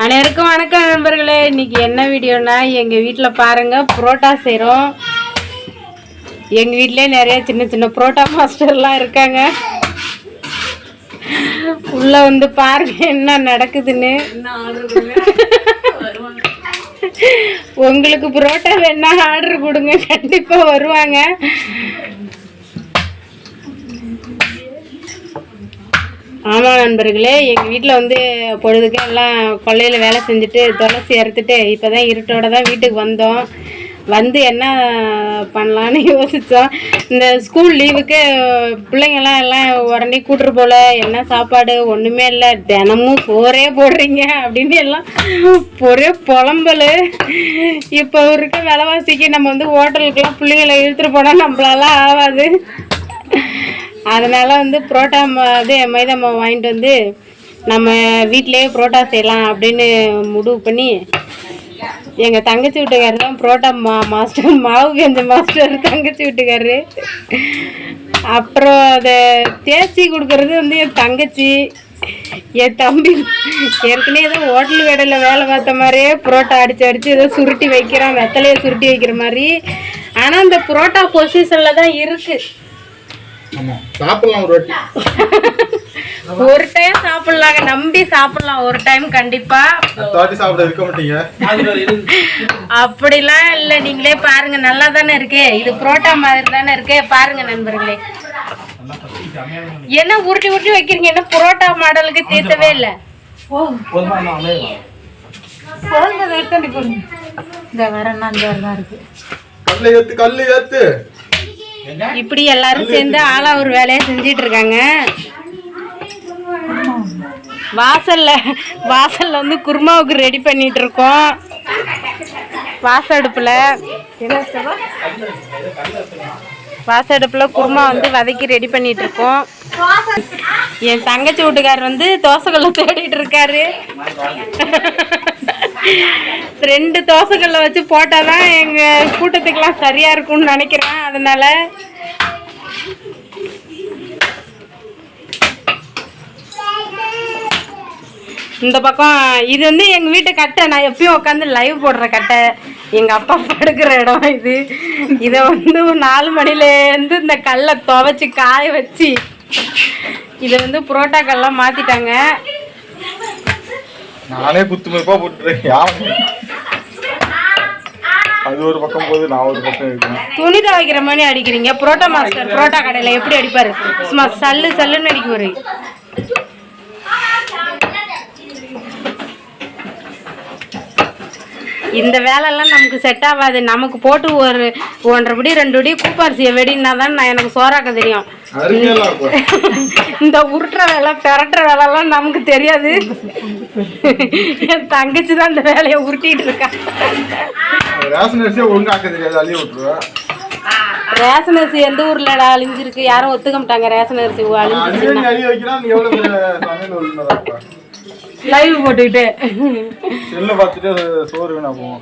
அனைவருக்கும் வணக்கம் நண்பர்களே. இன்னைக்கு என்ன வீடியோனா, எங்க வீட்டுல பாருங்க புரோட்டா செய்றோம். எங்க வீட்லயே நிறைய சின்ன சின்ன புரோட்டா மாஸ்டர்லாம் இருக்காங்க. உள்ள வந்து பாருங்க என்ன நடக்குதுன்னு. உங்களுக்கு புரோட்டா வேணா ஆர்டர் கொடுங்க, கண்டிப்பா வருவாங்க. ஆமா நண்பர்களே, எங்கள் வீட்டில் வந்து பொழுதுக்கு எல்லாம் கொல்லையில் வேலை செஞ்சுட்டு துளசி அறுத்துட்டு இப்போ தான் இருட்டோட தான் வீட்டுக்கு வந்தோம். வந்து என்ன பண்ணலான்னு யோசித்தோம். இந்த ஸ்கூல் லீவுக்கு பிள்ளைங்கள்லாம் எல்லாம் உடனே கூட்டுரு போல், என்ன சாப்பாடு ஒன்றுமே இல்லை, தினமும் சோறே போடுறீங்க அப்படின்னு எல்லாம் ஒரே புலம்பல். இப்போ இருக்க விலைவாசிக்கு நம்ம வந்து ஹோட்டலுக்கெல்லாம் பிள்ளைங்களை இழுத்துட்டு போனால் நம்மளாலாம் ஆகாது. அதனால் வந்து புரோட்டா மைதா மாவு வாங்கிட்டு வந்து நம்ம வீட்டிலேயே புரோட்டா செய்யலாம் அப்படின்னு முடிவு பண்ணி, எங்கள் தங்கச்சி வீட்டுக்காரரு தான் புரோட்டா மாஸ்டர், மாவு பெஞ்ச மாஸ்டர் தங்கச்சி வீட்டுக்காரரு. அப்புறம் அதை தேய்ச்சி கொடுக்கறது வந்து என் தங்கச்சி. என் தம்பி ஏற்கனவே ஏதோ ஹோட்டல் கடையில் வேலை பார்த்த மாதிரியே புரோட்டா அடித்து ஏதோ சுருட்டி வைக்கிறான், வெத்தலையை சுருட்டி வைக்கிற மாதிரி. ஆனால் அந்த புரோட்டா பொசிஷனில் தான் இருக்குது. ஒரு டைம் சாப்பிடலாங்க, நம்பி சாப்பிடலாம் ஒரு டைம் கண்டிப்பா. அப்படிலாம் இல்ல, நீங்களே பாருங்க, நல்லா தானே இருக்கு. இது புரோட்டா மாதிரி தானே இருக்கு, பாருங்க நண்பர்களே. என்ன உருட்டி உருட்டி வைக்கிறீங்க, என்ன புரோட்டா மாடலுக்கு தீர்த்தவே இல்ல. இப்படி எல்லாரும் சேர்ந்து ஆளா ஒரு வேலையை செஞ்சிட்டு இருக்காங்க. வாசல்ல வந்து குருமாவுக்கு ரெடி பண்ணிட்டு இருக்கோம். வாசடுப்புல குருமா வந்து வதக்கி ரெடி பண்ணிட்டு இருக்கோம். என் தங்கச்சி வீட்டுக்காரர் வந்து தோசைக்கல்ல தேடிட்டு இருக்காரு. 2 தோசைக்கல்ல வச்சு போட்டாதான் எங்க கூட்டத்துக்கெல்லாம் சரியா இருக்கும்னு நினைக்கிறேன். அதனால இந்த பக்கம் இது வந்து எங்க வீட்டு கட்டை. நான் எப்பயும் உட்காந்து லைவ் போடுற கட்டை. எங்க அப்பா படுக்கிற இடம் இது. இதை வந்து 4 மணிலேருந்து இந்த கல்லை துவைச்சி காய வச்சு இதை வந்து புரோட்டா கல்லாம் மாத்திட்டாங்க. நானே குத்துமதிப்பா போட்டுருக்கேன். அது ஒரு பக்கம் போது, நான் ஒரு பக்கம் இருக்கேன். துணி துவைக்கிற மாதிரி அடிக்கிறீங்க. புரோட்டா மாஸ்டர் புரோட்டா கடையில் எப்படி அடிப்பாரு, சும்மா சல்லுன்னு அடிக்குவாரு. இந்த வேலையெல்லாம் நமக்கு செட் ஆகாது. நமக்கு போட்டு ஒரு 1.5 படி 2 படி கூப்பரிசியை வெடினா தான் எனக்கு சோறாக்க தெரியும். இந்த உருட்டுற வேலை பெரட்டுற வேலைலாம் நமக்கு தெரியாது. என் தங்கச்சி தான் இந்த வேலையை உருட்டிட்டு இருக்கா. ரேஷன் அரிசி எந்த ஊர்ல அழிஞ்சிருக்கு, யாரும் ஒத்துக்க மாட்டாங்க. ரேஷன் அரிசி லைவ் போட்டுக்கிட்டு செல்ல பார்த்துட்டு சோறு வேணா போவோம்.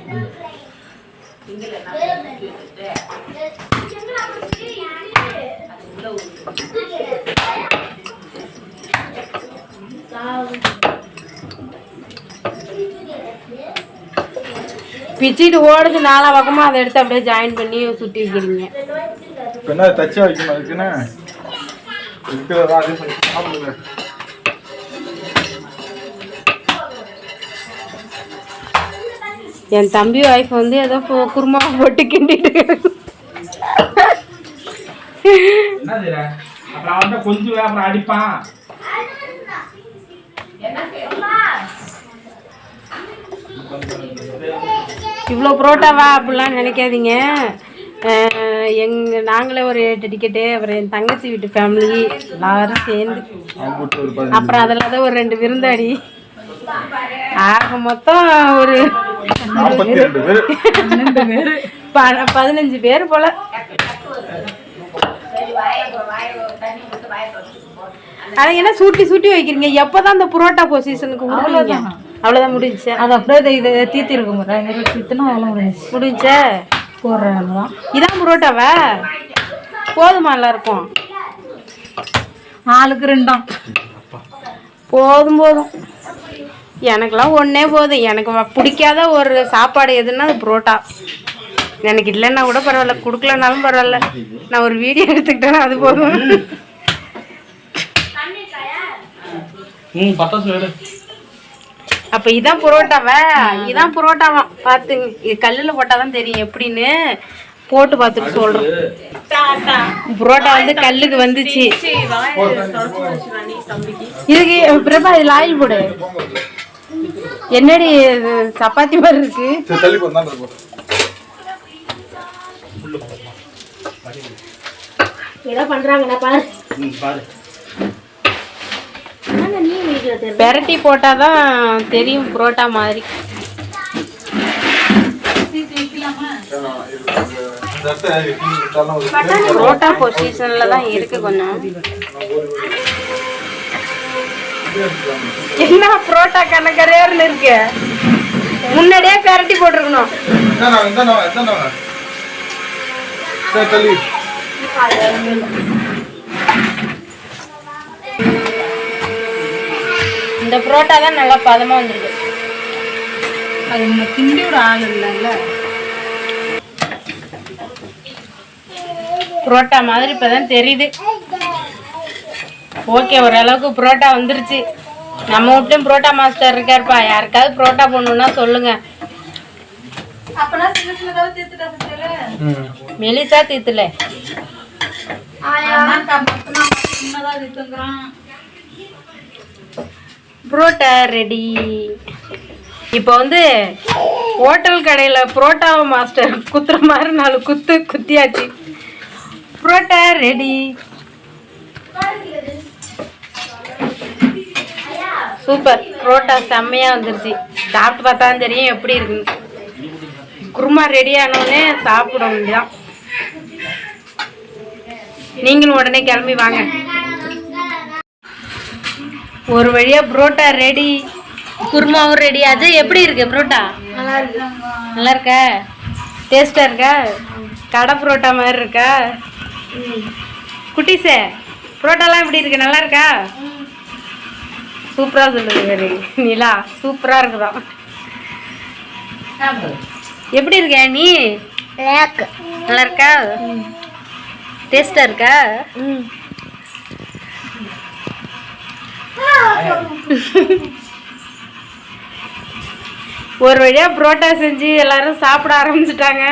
பிச்சிட்டு ஓடுது 4 பக்கமா, அதை எடுத்து அப்படியே ஜாயின் பண்ணி சுட்டி வைக்கிறீங்க. என்ன தச்சா வைக்கணும், அதுக்குன்னு இருக்கிறதா அதே சாப்பிடுங்க. என் தம்பி வைஃப் வந்து ஏதோ குருமா போட்டு கிண்டிட்டு இவ்வளோ புரோட்டாவா அப்படிலாம் நினைக்காதீங்க. நாங்களே ஒரு 8 டிக்கெட்டு, அப்புறம் என் தங்கச்சி வீட்டு ஃபேமிலி எல்லாரும் சேர்ந்து, அப்புறம் அதில் தான் ஒரு 2 விருந்தாடி, ஆக மொத்தம் ஒரு 15 பேர் போல. ஆனா என்ன சுட்டி வைக்கிறீங்க, எப்பதான் இந்த புரோட்டா பொசிஷனுக்கு விடுவீங்க? அவ்வளவுதான் முடிஞ்சு. அது அப்படியே இதை தீர்த்தி இருக்கும் முடிஞ்ச போடுறேன். இதான் புரோட்டாவா? போதுமா எல்லாருக்கும்? ஆளுக்கு 2 போதும். எனக்கெல்லாம் ஒன்றே போதும். எனக்கு பிடிக்காத ஒரு சாப்பாடு எதுன்னா அது புரோட்டா. எனக்கு இல்லைன்னா கூட பரவாயில்ல, கொடுக்கலனாலும் பரவாயில்ல, நான் ஒரு வீடியோ எடுத்துக்கிட்டேன்னா அது போதும். அப்போ இதான் புரோட்டாவா? இதான் புரோட்டாவா? பார்த்துங்க, இது கல்லில் போட்டால் தான் தெரியும் எப்படின்னு. போட்டு பார்த்துட்டு சொல்கிறேன். புரோட்டா வந்து கல்லுக்கு வந்துச்சு. இதுக்கு பிரபா இதில் ஆயில் போடு. என்னடி சப்பாத்தி மாதிரி இருக்கு. ஏதோ பண்றாங்கடா பாரு. பெரட்டி போட்டாதான் தெரியும் புரோட்டா மாதிரி. புரோட்டா பொசிஷன்ல தான் இருக்கு கொஞ்சம். என்ன புரோட்டா கணக்கரையர்னு இருக்கு. முன்னாடியே பெரட்டி போட்டிருக்கணும். இந்த புரோட்டா தான் நல்லா பதமா வந்துருக்கு. அது நம்ம கிண்டி விட ஆள் இல்லைல்ல. புரோட்டா மாதிரி இப்பதான் தெரியுது. ஓகே, ஓரளவுக்கு புரோட்டா வந்துருச்சு. நம்ம வீட்லயும் புரோட்டா மாஸ்டர் இருக்காருப்பா. யாருக்காவது புரோட்டா போடணும்னா சொல்லுங்க. மெலிசா தீத்துல புரோட்டா ரெடி. இப்போ வந்து ஹோட்டல் கடையில் புரோட்டா மாஸ்டர் குத்துற மாதிரி 4 குத்து குத்தியாச்சு. புரோட்டா ரெடி. சூப்பர், புரோட்டா செம்மையாக வந்துருச்சு. சாப்பிட்டு பார்த்தா தெரியும் எப்படி இருக்குன்னு. குருமா ரெடி ஆனோடனே சாப்பிட வேண்டியதான். நீங்களும் உடனே கிளம்பி வாங்க. ஒரு வழியா புரோட்டா ரெடி, குருமாவும் ரெடி. அது எப்படி இருக்கு புரோட்டா? நல்லா இருக்கு. நல்லா இருக்கா? டேஸ்டா இருக்கா? கடை புரோட்டா மாதிரி இருக்கா? குட்டிஸே, புரோட்டாலாம் எப்படி இருக்கு? நல்லா இருக்கா? சூப்பரா சொல்லுது நிலா. சூப்பரா இருக்குதான். எப்படி இருக்க நீ? நல்லா இருக்கா? டேஸ்டா இருக்கா? ஒரு வழியா புரோட்டா செஞ்சு எல்லாரும் சாப்பிட ஆரம்பிச்சிட்டாங்க.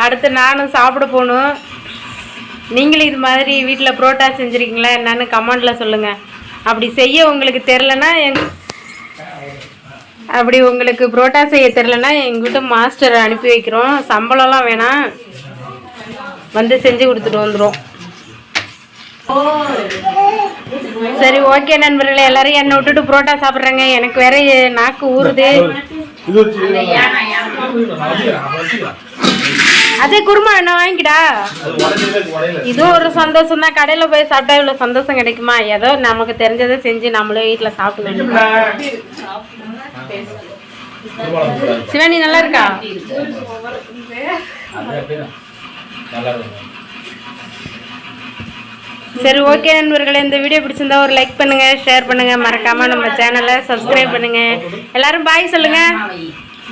அடுத்து நானும் சாப்பிட போகணும். நீங்களும் இது மாதிரி வீட்டில் புரோட்டா செஞ்சுருக்கீங்களா என்னன்னு கமெண்டில் சொல்லுங்கள். அப்படி செய்ய உங்களுக்கு தெரிலனா அப்படி உங்களுக்கு புரோட்டா செய்ய தெரிலனா எங்கிட்ட மாஸ்டர் அனுப்பி வைக்கிறோம். சம்பளம்லாம் வேணாம், வந்து செஞ்சு கொடுத்துட்டு வந்துடும். சரி, ஓகே நண்பர்களே, எல்லாரும் என்னை விட்டுட்டு புரோட்டா சாப்பிட்றாங்க. எனக்கு வேற நாக்கு ஊறுது. அதே குருமா என்ன வாங்கிடா. இதுவும் ஒரு சந்தோஷம் தான். கடையில் போய் சாப்பிட்டா இவ்வளோ சந்தோஷம் கிடைக்குமா? ஏதோ நமக்கு தெரிஞ்சதை செஞ்சு நம்மளே வீட்டில் சாப்பிட்டு. சிவானி நல்லா இருக்கா? சரி, ஓகே நண்பர்களே, இந்த வீடியோ பிடிச்சிருந்தா ஒரு லைக் பண்ணுங்க, ஷேர் பண்ணுங்க, மறக்காம நம்ம சேனலை சப்ஸ்கிரைப் பண்ணுங்க. எல்லாரும் பாய் சொல்லுங்க.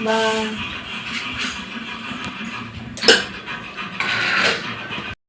பாய்.